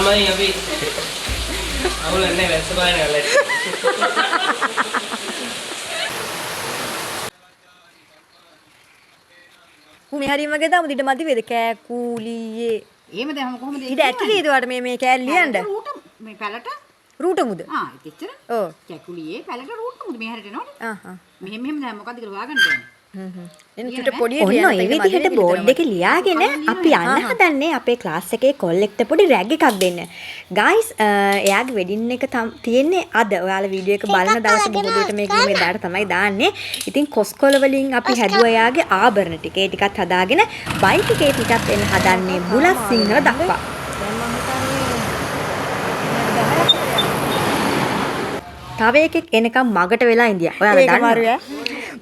තමයි අපි අවුල නැහැ වැස්ස බලන්න ගලයි. උමි හරියම වගේ දාමු ඊට මදි වේද කෑකූලියේ. එහෙම දැන් කොහොමද ඊට ඇතුලේ ඒවට මේ කෑල්ල ලියන්න. රූට මේ පැලට රූට මුද? එච්චර. ඔව්. කැකුලියේ පැලට රූට මුද මේ හැරට එනවනේ. මෙහෙම දැන් මොකද්ද කියලා හොයාගන්න බෑනේ. ඔන්න ඒ විදිහට බෝඩ් එකේ ලියාගෙන අපි යන්න හදන්නේ අපේ ක්ලාස් එකේ කොල්ලෙක්ට පොඩි රැග් එකක් දෙන්න. ගයිස් එයාගේ වෙඩින් එක තියෙන්නේ අද. ඔයාලා වීඩියෝ එක බලන දවස් බොහෝදේට මේක මේ දාට තමයි දාන්නේ. ඉතින් කොස්කොල වලින් අපි හැදුවා එයාගේ ආභරණ ටික. ඒ ටිකත් හදාගෙන බයික් එකේ පිටත් වෙන්න හදන්නේ බුලත් සිංහල දක්වා. තව එකෙක් එනකම් මගට වෙලා ඉඳියා. ඔයාලා දන්නවා.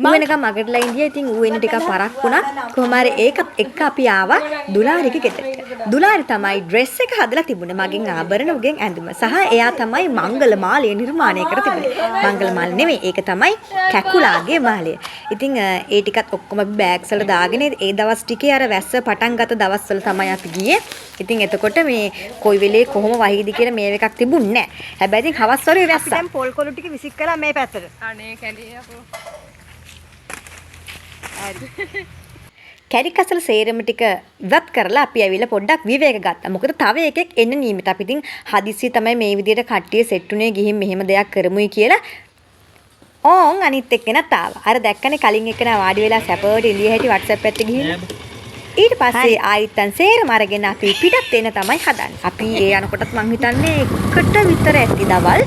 ඌ එනකම් මගටලා ඉඳියා. ඉතින් ඌ එන ටිකක් පරක් වුණා. කොහොම හරි ඒකත් එක්ක අපි ආවා දුලාරිගේ ගෙදරට. දුලාරි තමයි ඩ්‍රෙස් එක හදලා තිබුණේ. මගෙන් ආභරණ උගෙන් ඇඳුම. සහ එයා තමයි මංගල මාලය නිර්මාණය කර තිබුණේ. මංගල මාල නෙමෙයි. ඒක තමයි කැකුලාගේ මාලය. ඉතින් ඒ ටිකත් ඔක්කොම අපි බෑග්ස් වල දාගෙන ඒ දවස් ටිකේ අර වැස්ස පටන් ගත්ත දවස්වල තමයි අපි ගියේ. ඉතින් එතකොට මේ කොයි වෙලේ කොහොම වහිද කියලා මේව එකක් තිබුණේ නැහැ. හැබැයි ඉතින් හවස් වල වැස්ස. දැන් පොල් කොළු ටික විසික් කළා මේ පැත්තට. අනේ කැලේ අපෝ. කැරි කසල සේරම ටික ඉවත් කරලා අපි ඇවිල්ලා පොඩ්ඩක් විවේක ගත්තා. මොකද තව එකෙක් එන්න නියමිත. අපි ඉතින් හදිස්සිය තමයි මේ විදිහට කට්ටිය සෙට් උනේ ගිහින් මෙහෙම දෙයක් කරමුයි කියලා. ඕන් අනිත් එක්කෙනත් ආවා. අර දැක්කනේ කලින් එක්කෙනා වාඩි වෙලා සැපවට ඉඳිය හැටි WhatsApp එකේ ගිහින්. ඊට පස්සේ ආයිත්තන් සේරම අරගෙන අපි පිටත් වෙන තමයි හදන්නේ. අපි ඒ යනකොටත් මං හිතන්නේ එකට විතර ඇති දවල්.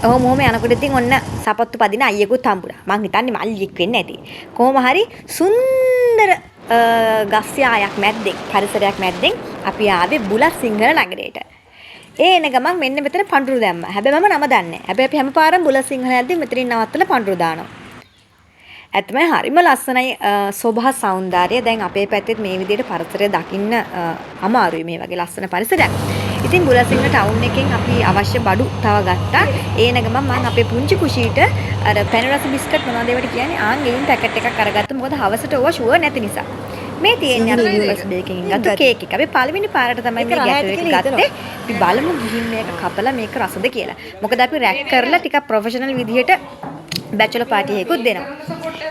ඔහොම යනකොට ඉතින් ඔන්න සපත්තු පදින අයියෙකුත් හම්බුණා. මං හිතන්නේ මල්ලියෙක් වෙන්න ඇති. කොහොම හරි සුන්දර ගස්යායක් මැද්දෙන් පරිසරයක් මැද්දෙන් අපි ආවේ බුලත් සිංහල නගරයට. ඒ එන ගමන් මෙන්න මෙතන පඳුරු දැම්මා. හැබැයි මම නම දන්නේ නැහැ. හැබැයි අපි හැම පාරම බුලත් සිංහල යද්දි මෙතනින් නවත්තලා පඳුරු දානවා. ඇත්තම හරිම ලස්සනයි සෝභා සෞන්දර්යය. දැන් අපේ පැත්තේ මේ විදිහට පරිසරය දකින්න අමාරුයි මේ වගේ ලස්සන පරිසරයක්. ඉතින් බුලසිංහ ටවුන් එකෙන් අපි අවශ්‍ය බඩු තව ගත්තා. ඒන ගමන් මම අපේ පුංචි කුෂීට අර පැන රස බිස්කට් මොනවද ඒවට කියන්නේ ගෙයින් පැකට් එකක් අරගත්තා. මොකද හවසට ඕවා ෂුවර් නැති නිසා. මේ තියෙන්නේ අර යූඑස් බේකින් ගත්ත කේක් එක. අපි පළවෙනි පාරට තමයි මේ ගැටුව එක ගත්තේ. අපි බලමු ගිහින් මේක කපලා මේක රසද කියලා. මොකද අපි රැක් කරලා ටිකක් ප්‍රොෆෙෂනල් විදිහට බැචලර් පාටි එකකුත් දෙනවා.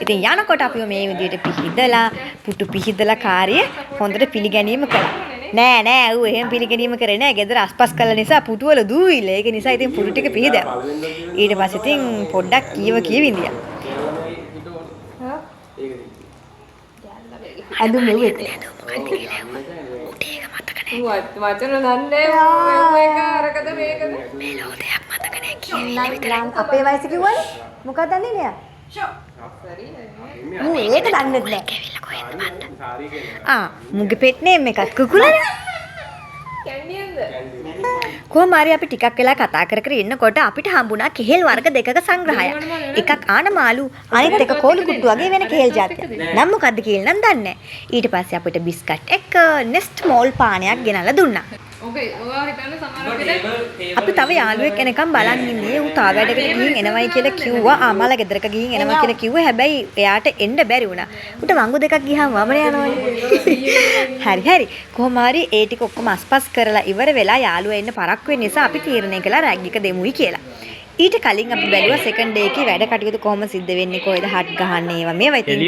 ඉතින් යනකොට අපි මේ විදිහට පිහිදලා පුටු පිහිදලා කාර්යය හොඳට පිළිගැනීම කළා. නෑ ඌ එහෙම පිළිගැනීම කරේ නෑ. ගෙදර අස්පස් කළ නිසා පුටු වල දූවිල. ඒක නිසා ඉතින් පුටු ටික පිහිදා. ඊට පස්සේ ඉතින් පොඩ්ඩක් කියව ඉඳියා. අද මෙව එක. වචන දන්නේ මේක අරකද මේකද මේ ලෝදයක් මතක නෑ කියවිලා විතරයි. අපේ වයස කිව්වනේ. මොකක්ද දන්නේ නෑ? මූ ඒක දන්නේ නැහැ. කැවිලා කොහෙන්ද බන්න? මුගේ පෙට් නේම් එකත් කුකුලනේ. කැන්ඩියන්ද? කොහොම හරි අපි ටිකක් වෙලා කතා කර ඉන්නකොට අපිට හම්බුණා කෙහෙල් වර්ග දෙකක සංග්‍රහයක්. එකක් ආනමාලු අනිත් එක කෝලු කුට්ටු වගේ වෙන කෙහෙල් జాතියක්. නම් මොකද්ද කියලා නම් දන්නේ නැහැ. ඊට පස්සේ අපිට බිස්කට් එක නෙස්ට් මෝල් පානයක් ගෙනල්ලා දුන්නා. ඔබේ ඔයා හිතන්නේ සමහර වෙලේ අපි තව යාළුවෙක් එනකම් බලන් ඉන්නේ. ඌ තා වැඩකට ගිහින් එනවයි කියලා කිව්වා. ආමලා ගෙදරක ගිහින් එනවා කියලා කිව්වා. හැබැයි එයාට එන්න බැරි වුණා. උට වංගු දෙකක් ගියාම වමන යනවනේ. හරි. කොහොම හරි ඒ ටික ඔක්කොම අස්පස් කරලා ඉවර වෙලා යාළුවා එන්න පරක් වෙන නිසා අපි තීරණය කළා රැග් එක දෙමුයි කියලා. ඊට කලින් අපි බැලුවා සෙකන්ඩ් ඩේ එකේ වැඩ කටයුතු කොහොම සිද්ධ වෙන්නේ කොහෙද හට් ගහන්නේ ඒවා මේවා ඉතින්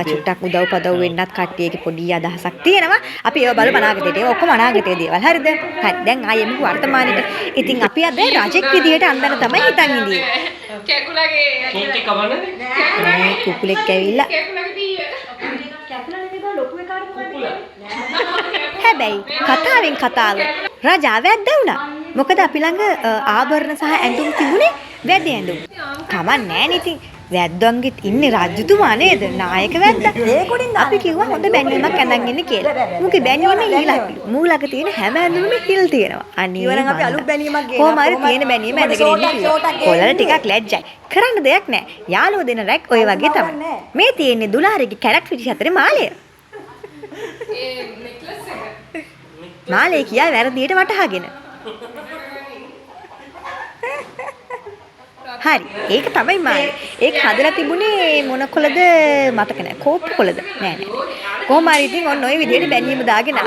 චුට්ටක් උදව් පදව් වෙන්නත් කට්ටියගේ පොඩි අදහසක් තියෙනවා. අපි ඒවා බලමු අනාගතේට. ඒවා ඔක්කොම අනාගතයේ දේවල්. හරිද? හරි. දැන් ආයෙ මුකු වර්තමානෙට. ඉතින් අපි අද රජෙක් විදියට අන්දන තමයි හිතන් ඉඳී. කැකුලගේ කේක් එක කවන්න මේ කුකුලෙක් ඇවිල්ලා කැකුලගේ දීය. හැබැයි කතාවෙන් කතාව රජා වැද්ද වුණා. මොකද අපි ළඟ ආභරණ සහ ඇඳුම් තිබුණේ වැදේ ඇඳුම්. කමක් නැහැ ඉතින්. වැද්දන්ගෙත් ඉන්නේ රජතුමා නේද? නායක වැද්දා. ඒකොටින් අපි කිව්වා හොඳ බැනීමක් ඇඳන් ඉන්න කියලා. මුගේ බැනීමේ ඊළඟ මූලක තියෙන හැම ඇඳුමෙම හිල් තියෙනවා. අනිත් ඉවරන් අපි අලුත් බැනීමක් ගේනවා. කොහොම හරි තියෙන බැනීම ඇඳගෙන ඉන්න කිව්වා. කොළර ටිකක් ලැජ්ජයි. කරන්න දෙයක් නැහැ. යාළුවෝ දෙන රැක් ඔය වගේ තමයි. මේ තියෙන්නේ දුලාරිගේ කැරක් 24 මාලය. ඒ නෙක්ලස් එක. මාලේ කියා වැරදියට වටහාගෙන. හරි. ඒක තමයි මාළේ. ඒක හදලා තිබුණේ මොන කොළද මතක නැහැ. කෝප්පු කොළද? නෑ නෑ. කොහොම හරි ඉතින් ඔන්න ඔය විදිහට බැනීම දාගෙන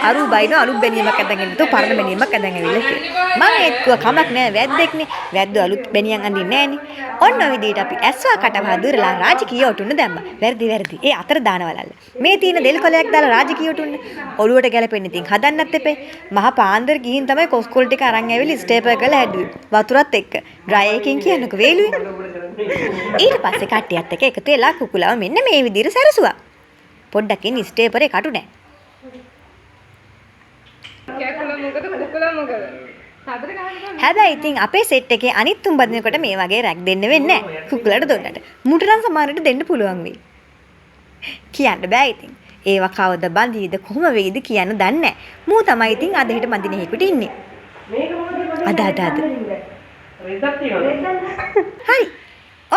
අරු බයින අලුත් බැනීමක් අඳගෙන ඉතෝ පරණ බැනීමක් අඳගෙන ඇවිල්ලා කියලා. මම ඒත්තුව කමක් නෑ වැද්දෙක්නේ. වැද්දෝ අලුත් බැනියන් අඳින්නේ නෑනේ. ඔන්න ඔය විදිහට අපි ඇස්වා කටවහ දුරලා රාජකීය ඔටුන්න දැම්මා. වැරදි. ඒ අතර දානවලල්ල. මේ තියෙන දෙල් කොලයක් දාලා රාජකීය ඔටුන්න. ඔළුවට ගැලපෙන්නේ ඉතින් හදන්නත් එපේ. මහ පාන්දර ගිහින් තමයි කොස්කොල් ටික අරන් ඇවිල්ලා ස්ටේපර් කරලා හැදුවේ. වතුරත් එක්ක. ඩ්‍රයි එකකින් කියන්නකෝ වේලුවේ. ඊට පස්සේ කට්ටියත් එක්ක එකතු වෙලා කුකුලව මෙන්න මේ විදිහට සැරසුවා. පොඩ්ඩකින් ස්ටේපරේ කටු නෑ. කැකුලා මොකද කුකුලා මොකද? හතර ගහන්න හැබැයි ඉතින් අපේ සෙට් එකේ අනිත් තුන් බදිනකොට මේ වගේ රැක් දෙන්න වෙන්නේ නෑ. කුකුලට දුන්නට. මුටරන් සමහරට දෙන්න පුළුවන් වෙයි. කියන්න බෑ ඉතින්. ඒවා කවද බඳීද කොහොම වෙයිද කියන්න දන්නේ නෑ. මූ තමයි ඉතින් අද හිට බඳින හේකුට ඉන්නේ. අද. හරි.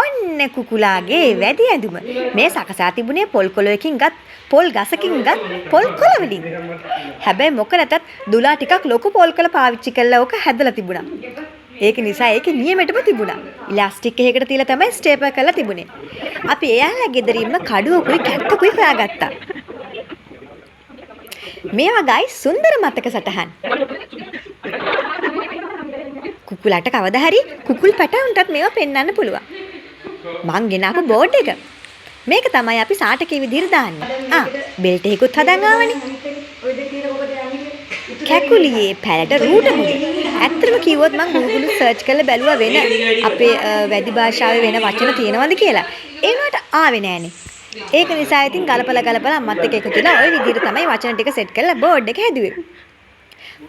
ඔන්න කුකුලාගේ වැඩි ඇඳුම. මේ සකසා තිබුණේ පොල් කොළයකින් ගත් පොල් ගසකින් ගත් පොල් කොළ වලින්. හැබැයි මොක නැතත් දුලා ටිකක් ලොකු පොල් කොළ පාවිච්චි කළා ඕක හැදලා තිබුණා. ඒක නිසා ඒකේ නියමෙටම තිබුණා. ඉලාස්ටික් එකකට තියලා තමයි ස්ටේපර් කරලා තිබුණේ. අපි එයාලා ගෙදරින්ම කඩුවකුයි කැත්තකුයි හොයාගත්තා. මේවා ගයි සුන්දර මතක සටහන්. කුකුලට කවදා හරි කුකුල් පැටවුන්ටත් මේවා පෙන්වන්න පුළුවන්. මං ගෙනාපු බෝඩ් එක. මේක තමයි අපි සාටකේ විදිහට දාන්නේ. බෙල්ට් එකකුත් හදන් ආවනේ. කැකුලියේ පැලට රූට මුද. ඇත්තටම කිව්වොත් මං Google සර්ච් කරලා බැලුවා වෙන අපේ වැඩි භාෂාවේ වෙන වචන තියෙනවද කියලා. ඒනට ආවේ නෑනේ. ඒක නිසා ඉතින් ගලපලා අම්මත් එක්ක එකතු වෙලා ওই විදිහට තමයි වචන ටික සෙට් කරලා බෝඩ් එක හැදුවේ.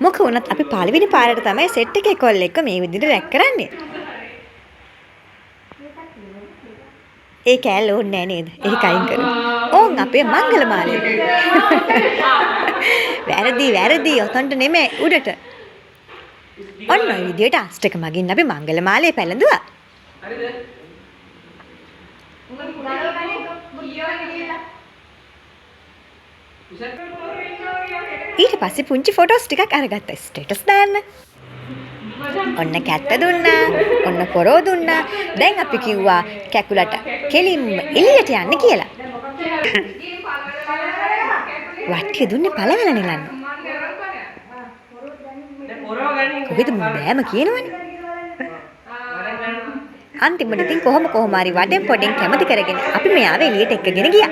මොක වුණත් අපි පළවෙනි පාරට තමයි සෙට් එකේ කොල් එක මේ විදිහට රැක් කරන්නේ. ඒ කෑල්ල ඕනේ නෑ නේද? ඒක අයින් කරමු. ඕන් අපේ මංගල මාලේ. වැරදි. ඔතනට නෙමෙයි උඩට. ඔන්න ඔය විදිහට අස්ටක මගින් අපි මංගල මාලේ පැලඳුවා. ඊට පස්සේ පුංචි ෆොටෝස් ටිකක් අරගත්තා ස්ටේටස් දාන්න. ඔන්න කැත්ත දුන්නා. ඔන්න පොරෝ දුන්නා. දැන් අපි කිව්වා කැකුලට කෙලින්ම එළියට යන්න කියලා. වට්ටිය දුන්නේ පළවැල නෙලන්න. කොහෙද බෑම කියනවනේ. අන්තිමට ඉතින් කොහොම හරි වටෙන් පොඩෙන් කැමති කරගෙන අපි මෙයාව එළියට එක්කගෙන ගියා.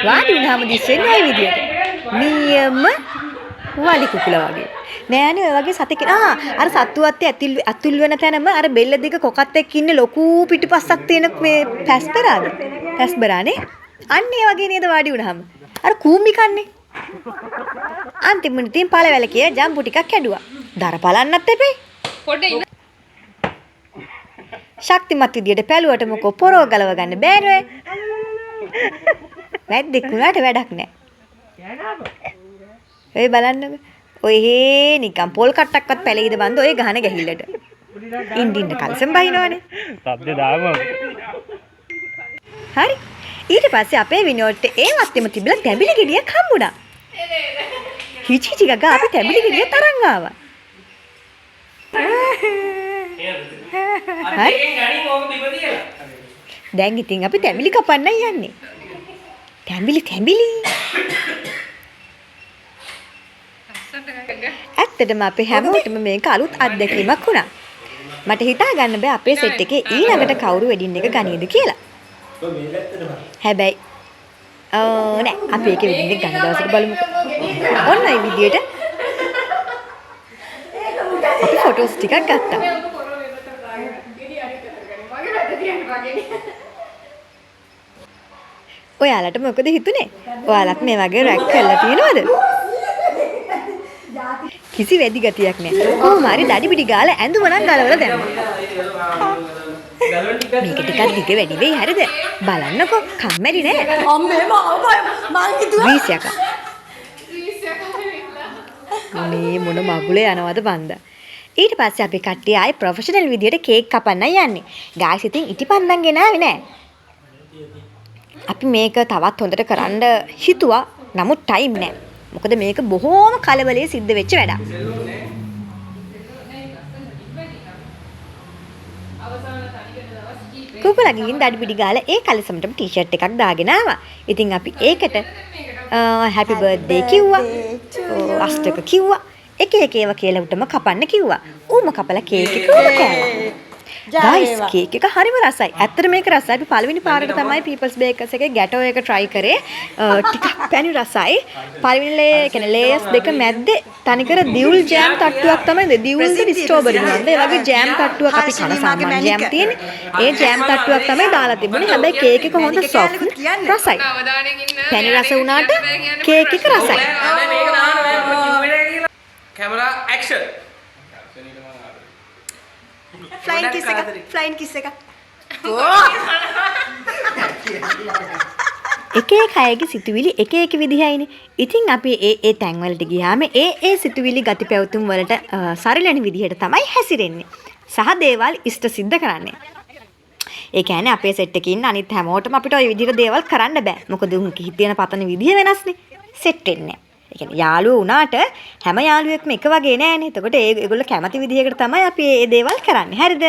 වාඩි වුණාම දිස්සෙන්නේ ওই විදියට. නියම වලි කුකුලා වගේ. නෑනේ ඔය වගේ සතෙක් අර සත්තුවත්තේ ඇතුල් වෙන තැනම අර බෙල්ල දිග කොකත් එක්ක ඉන්නේ ලොකු පිටිපස්සක් තියෙන මේ පැස්බරාද? පැස්බරානේ. අන්න ඒ වගේ නේද වාඩි වුණාම. අර කූඹි කන්නේ. අන්තිමට තින් පළවැල කිය ජම්බු ටිකක් කැඩුවා. දර බලන්නත් එපේ. පොඩ්ඩ ඉන්න. ශක්තිමත් විදියට පැලුවට මොකෝ පොරව ගලව ගන්න බෑනේ. වැද්දෙක් වුණාට වැඩක් නෑ. ඔය බලන්නකෝ. ඔය හේ නිකන් පොල් කට්ටක්වත් පැලෙයිද බන්ද ඔය ගහන ගැහිල්ලට. ඉන්න කල්සම් බහිනවනේ. සබ්ද දාමු. හරි. ඊට පස්සේ අපේ විනෝඩ්ට ඒ වත්තේම තිබිලා තැඹිලි ගෙඩියක් හම්බුණා. හිචි ගගා අපි තැඹිලි ගෙඩිය තරංග ආවා. දැන් ඉතින් අපි තැඹිලි කපන්න යන්නේ. තැඹිලි. ඇත්තටම අපේ හැමෝටම මේක අලුත් අත්දැකීමක් වුණා. මට හිතා ගන්න බෑ අපේ සෙට් එකේ ඊළඟට කවුරු වෙඩින් එක ගනීද කියලා. හැබැයි නෑ අපි ඒකේ වෙඩින් එක ගන්න දවසට බලමුකෝ. ඔන්න ඒ විදියට අපි ෆොටෝස් ටිකක් ගත්තා. ඔයාලට මොකද හිතුනේ? ඔයාලත් මේ වගේ රැක් කරලා තියෙනවද? කිසි වැඩි ගතියක් නැහැ. කොහොම හරි දඩි පිටි ගාලා ඇඳුම නම් ගලවලා දැම්මා. මේක ටිකක් දිග වැඩි වෙයි හරිද? බලන්නකෝ කම්මැලි නෑ. අම්මේ මම හිතුවා රීසියක. මේ මොන මගුලේ යනවද බන්දා. ඊට පස්සේ අපි කට්ටිය ආයේ ප්‍රොෆෙෂනල් විදියට කේක් කපන්න යන්නේ. ගායිස් ඉතින් ඉටිපන්දම් ගෙනාවේ නෑ. අපි මේක තවත් හොඳට කරන්න හිතුවා. නමුත් ටයිම් නෑ. මොකද මේක බොහෝම කලබලයේ සිද්ධ වෙච්ච වැඩක්. කුකුලා ගිහින් දඩි පිටි ගාලා ඒ කලිසමටම ටී-ෂර්ට් එකක් දාගෙන ආවා. ඉතින් අපි ඒකට හැපි බර්ත්ඩේ කිව්වා. අෂ්ටක කිව්වා. එක ඒවා කියලා උටම කපන්න කිව්වා. ඌම කපලා කේක් එක කෑවා. ගයිස් කේක් එක හරිම රසයි. ඇත්තට මේක රසයි. අපි පළවෙනි පාරට තමයි People's Bakers එකේ ගැටෝ එක try කරේ. ටිකක් පැණි රසයි. පළවෙනි ලේයර්ස් දෙක මැද්දේ තනිකර දියුල් ජෑම් තට්ටුවක් තමයි දියුල්ද ස්ට්‍රෝබරි නේද? ඒ වගේ ජෑම් තට්ටුවක් අපි කන සාමාන්‍ය ජෑම් තියෙන්නේ. ඒ ජෑම් තට්ටුවක් තමයි දාලා තිබුණේ. හැබැයි කේක් එක හොඳ soft රසයි. පැණි රස වුණාට කේක් එක රසයි. Camera action. ෆ්ලයින් කිස් එක. එක එක අයගේ සිතුවිලි එක එක විදිහයිනේ. ඉතින් අපි ඒ තැන් වලට ගියාම ඒ සිතුවිලි ගති පැවතුම් වලට සරිලන විදිහට තමයි හැසිරෙන්නේ. සහ දේවල් ඉෂ්ට සිද්ධ කරන්නේ. ඒ කියන්නේ අපේ සෙට් එකේ ඉන්න අනිත් හැමෝටම අපිට ওই විදිහට දේවල් කරන්න බෑ. මොකද උන් හිතේන පතන විදිහ වෙනස්නේ. සෙට් වෙන්නේ. ඒ කියන්නේ යාළුවෝ වුණාට හැම යාළුවෙක්ම එක වගේ නෑනේ. එතකොට ඒගොල්ලෝ කැමති විදිහකට තමයි අපි මේ දේවල් කරන්නේ. හරිද?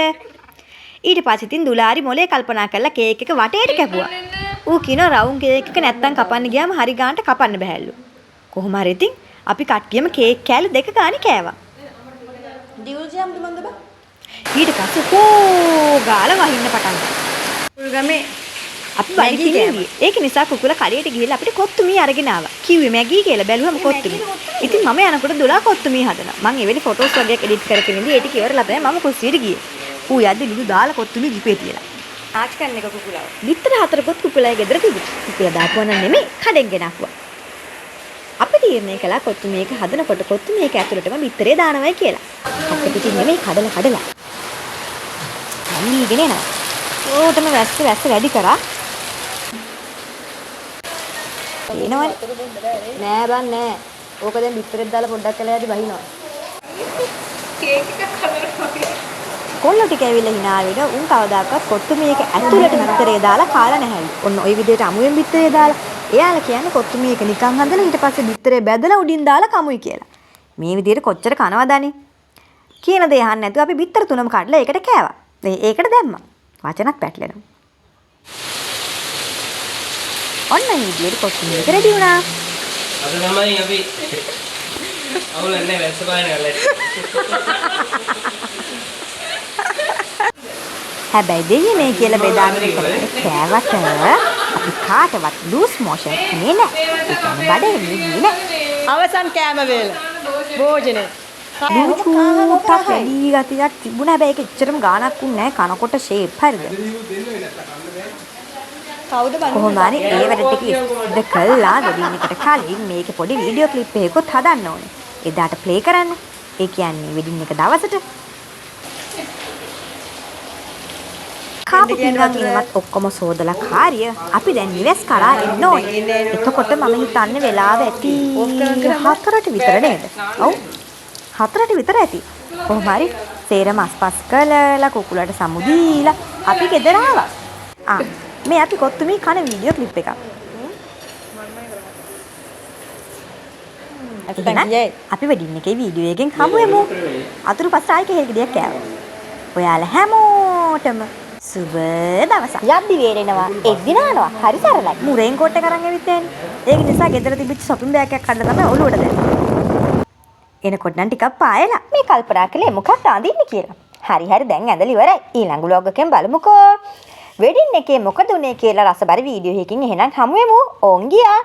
ඊට පස්සේ ඉතින් දුලාරි මොලේ කල්පනා කරලා කේක් එක වටේට කැපුවා. ඌ කියනවා රවුම් කේක් එක නැත්තම් කපන්න ගියාම හරි ගානට කපන්න බෑලු. කොහොම හරි ඉතින් අපි කට්ටියම කේක් කෑලි දෙක ගානේ කෑවා. ඩියුල් ජෑම්ද මන්ද බා? ඊට පස්සේ හෝ ගාලා වහින්න පටන් ගත්තා. උල්ගමේ අපි මැගී කෑවා. ඒක නිසා කුකුලා කඩේට ගිහලා අපිට කොත්තුමී අරගෙන ආවා. කිව්වේ මැගී කියලා බැලුවම කොත්තුමී. ඉතින් මම යනකොට දුලා කොත්තුමී හදනවා. මං එවෙලේ ෆොටෝස් වගේක් එඩිට් කරගෙන ඉඳි ඒ ටික ඉවරලා තමයි මම කුස්සියට ගියේ. ඌ යද්දි ලුදු දාලා කොත්තුමී ජිපේ තියලා. ආච් කන්න එක කුකුලාව. විතර හතරකොත් කුකුලාගේ ගෙදර තිබුණා. කුකුලා දාපුවා නම් නෙමෙයි කඩෙන් ගෙනාවා. අපි තීරණය කළා කොත්තුමී එක හදනකොට කොත්තුමී එක ඇතුළටම විතරේ දානවයි කියලා. අපිට පිටින් නෙමෙයි කඩලා. අන්නීගෙන එනවා. ඕටම වැස්ස වැඩි කරා. එනවනේ. නෑ බං නෑ. ඕක දැන් පිටරෙත් දාලා පොඩ්ඩක් කළා යදි බහිනවා. කේක් එකක් හදනවා. කොල්ල ටික ඇවිල්ලා hina වෙන උන් කවදාකවත් කොත්තුමී එක ඇතුළට බිත්තරේ දාලා කාලා නැහැලු. ඔන්න ওই විදිහට අමුයෙන් බිත්තරේ දාලා. එයාලා කියන්නේ කොත්තුමී එක නිකන් හදලා ඊට පස්සේ බිත්තරේ බැදලා උඩින් දාලා කමුයි කියලා. මේ විදිහට කොච්චර කනවදානේ. කියන දේ අහන්න නැතුව අපි බිත්තර තුනම කඩලා ඒකට කෑවා. ඒකට දැම්මා. වචනත් පැටලෙනවා. ඔන්න මේ විදිහට කොත්තුමී එක රෙඩි වුණා. අද තමයි අපි අවුලන්නේ වැස්ස පායන ගල්ලේ. හැබැයි දෙයියේ මේ කියලා බෙදාගෙන කෑවට අපි කාටවත් ලූස් මොෂන් නේ නෑ. ඒ කියන්නේ බඩේ නෑ. අවසන් කෑම වේල. භෝජනේ. ලුචුටක් වැඩි ගතියක් තිබුණා. හැබැයි ඒක එච්චරම ගාණක් උන්නේ නෑ. කනකොට ෂේප් හරිද? කවුද බලන්නේ? කොහොම හරි ඒ වැඩ ටික ඉස්ද කළා දෙදින් එකට කලින් මේකේ පොඩි වීඩියෝ ක්ලිප් එකකුත් හදන්න ඕනේ. එදාට ප්ලේ කරන්න. ඒ කියන්නේ වෙඩින් එක දවසට. කාපු පින්වත්නි ඔක්කොම සෝදලා කාර්ය අපි දැන් නිවෙස් කරා එන්න ඕනේ. එතකොට මම හිතන්නේ වෙලාව ඇති 4ට විතර නේද? ඔව්. 4ට විතර ඇති. කොහොම හරි සේරම අස්පස් කළා කුකුලට සමු දීලා අපි ගෙදර ආවා. මේ අපි කොත්තුමී කන වීඩියෝ ක්ලිප් එකක්. අපි වෙඩින් එකේ වීඩියෝ එකෙන් හමු වෙමු. අතුරු පස්සේ ආයෙ කෙහෙල් ගෙඩියක් කෑවා. ඔයාලා හැමෝටම සුබ දවසක්. යද්දි වේරෙනවා එද්දි නානවා. හරි සරලයි. මුරෙන් කොට් එක අරන් ඇවිත් යන්නේ. ඒක නිසා ගෙදර තිබිච්ච shopping bag එකක් අරලා තමයි ඔළුවට දැම්මේ. එනකොට නම් ටිකක් පායලා මේ කල්පනා කළේ මොකක්ද අඳින්න කියලා. හරි දැන් ඇඳලා ඉවරයි. ඊළඟ vlog එකෙන් බලමුකෝ. වෙඩින් එකේ මොකද උනේ කියලා රසබර වීඩියෝ එකකින් එහෙනම් හමු වෙමු. ඕන් ගියා.